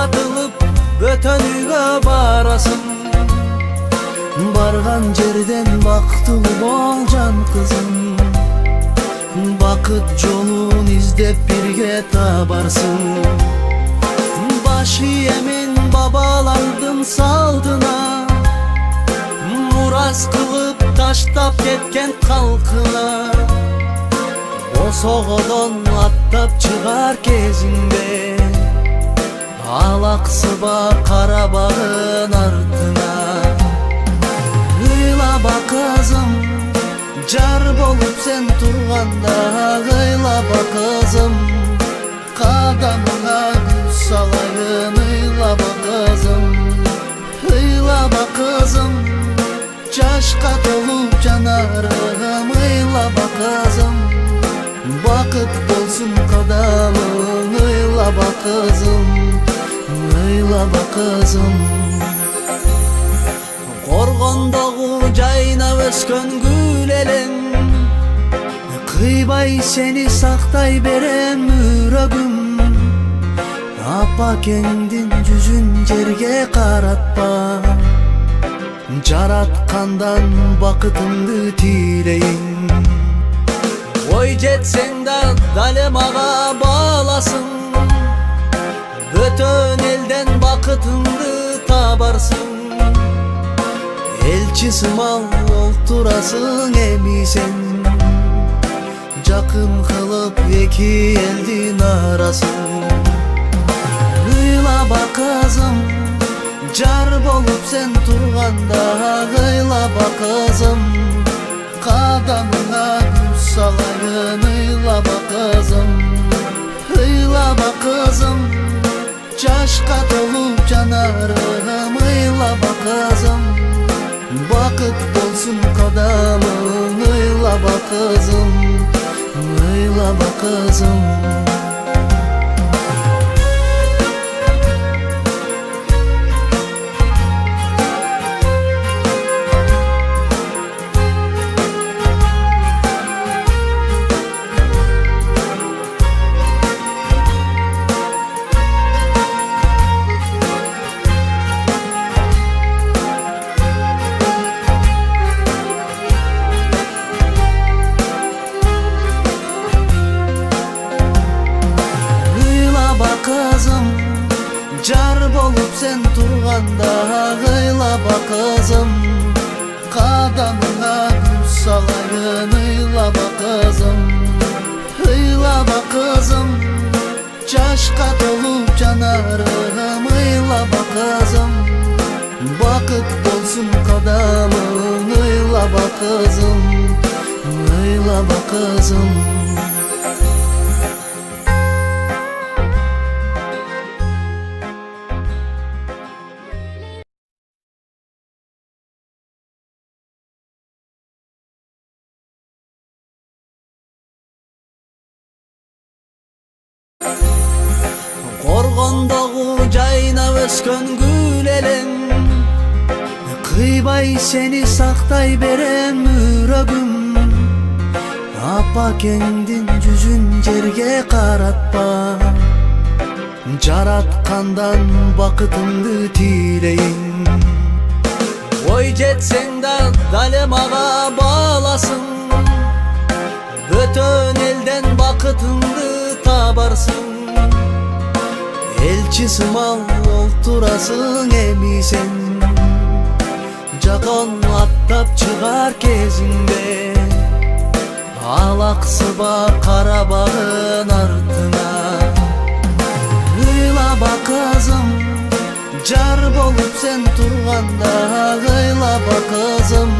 uzatılıp bötön uyga barasın. Bargan жерден бактылуу бол жан кызым, бакыт жолун издеп бирге табарсың. Баш ийемин бабалардын салдына, мурас кылып таштап кеткен калкына. Осогодон аттап чыгар кезиңде, алаксыба карабагын артына. Ыйлаба кызым, жар болуп сен турганда. Ыйлаба кызым, кадамыңа гүл салайын. Ыйлаба кызым, ыйлаба кызым, жашка толуп жанарым. Ыйлаба кызым, бакыт болсун кадамың. Ыйлаба кызым, ыйлаба кызым. Коргондогу жайнап өскөн гүл элең, кыйбай сени сактай берем үрөгүм. Апакеңдин жүзүн жерге каратпа, жараткандан бакытыңды тилейин. Ой жетсең да дале мага бааласың, бөтөн элден бакытыңды табарсың. Элчи сымал олтурасың эми сен, жакын кылып эки элдин арасын. Ыйлаба кызым, жар болуп сен турганда. Ыйлаба кызым, кадамыңа гүл салайын. Ыйлаба кызым, ыйлаба кызым, жашка толуп жанарым. Ыйлаба кызым, бакыт болсун кадамың. Ыйлаба кызым, ыйлаба кызым. Kızım, jar bolup sen turganda. Ыйлаба kızım, kadamına gül salayın. Ыйлаба kızım, ыйлаба kızım, жашка толуп жанарым. Ыйлаба kızım, бакыт болсун кадамың. Ыйлаба kızım, ыйлаба kızım. Коргондогу жайнап өскөн гүл элең, кыйбай сени сактай берем үрөгүм. Апакеңдин жүзүн жерге каратпа, жараткандан бакытыңды тилейин. Ой жетсең да дале мага бааласың, бөтөн элден бакытыңды табарсың. Элчи сымал олтурасың эми сен, жакын аттап чыгар кезиңде, алаксыба карабагын артына. Ыйлаба кызым, жар болуп сен турганда. Ыйлаба кызым,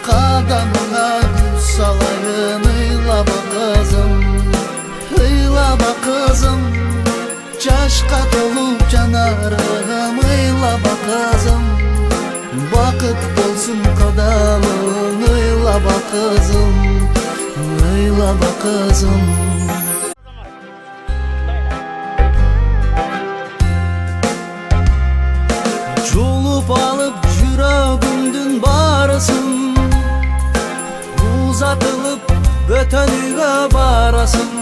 кадамыңа гүл салайын. Ыйлаба кызым, ыйлаба кызым, жашка толуп жанарым. Ыйлаба кызым, бакыт болсун кадамың. Ыйлаба кызым, ыйлаба кызым. Жулуп алып жүрөгүмдүн баарысын, uzatılıp bötön uyga barasın.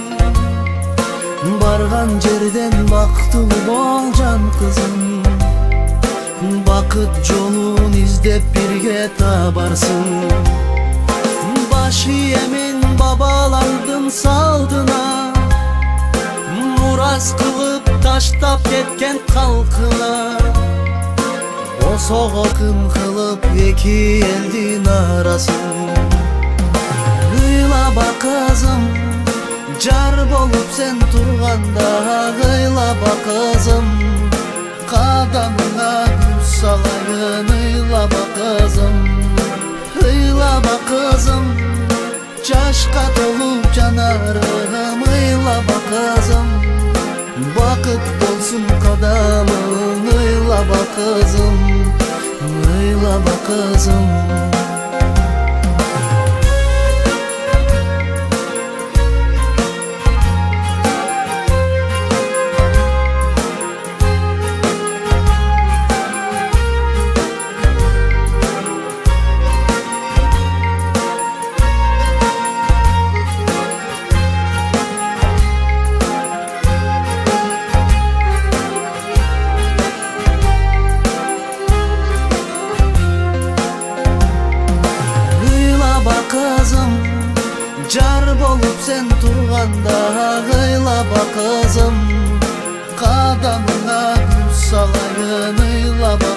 Барган жерден бактылуу бол жан кызым, бакыт жолун издеп бирге табарсың. Баш ийемин бабалардын салдына, мурас кылып таштап кеткен калкына. Босого кым кылып эки элдин арасын. Ыйлаба кызым, жар болуп сен турганда. Ыйлаба кызым, кадамыңа гүл салайын. Ыйлаба кызым, ыйлаба кызым, жашка толуп жанарым. Ыйлаба кызым, бакыт болсун кадамың. Ыйлаба кызым, ыйлаба кызым. Kızım, jar bolup sen turganda. Ыйлаба kızım, kadamına gül salayın. Ыйлаба